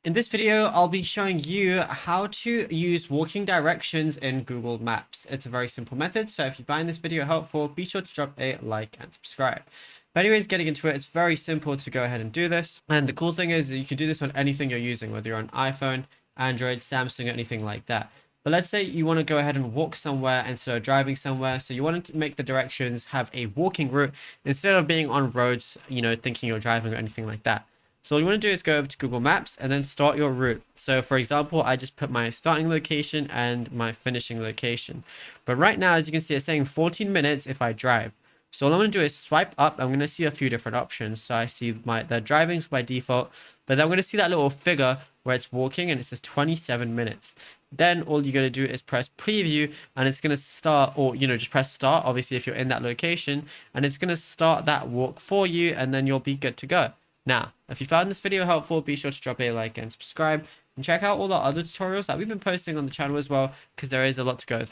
In this video, I'll be showing you how to use walking directions in Google Maps. It's a very simple method, so if you find this video helpful, be sure to drop a like and subscribe. But anyways, getting into it, it's very simple to go ahead and do this. And the cool thing is that you can do this on anything you're using, whether you're on iPhone, Android, Samsung, or anything like that. But let's say you want to go ahead and walk somewhere instead of driving somewhere. So you want to make the directions have a walking route instead of being on roads, thinking you're driving or anything like that. So all you want to do is go over to Google Maps and then start your route. So for example, I just put my starting location and my finishing location. But right now, as you can see, it's saying 14 minutes if I drive. So all I'm going to do is swipe up. I'm going to see a few different options. So I see the driving's by default, but then I'm going to see that little figure where it's walking and it says 27 minutes. Then all you got to do is press preview and it's going to start, or just press start, obviously, if you're in that location, and it's going to start that walk for you, and then you'll be good to go. Now, if you found this video helpful, be sure to drop a like and subscribe, and check out all the other tutorials that we've been posting on the channel as well, because there is a lot to go through.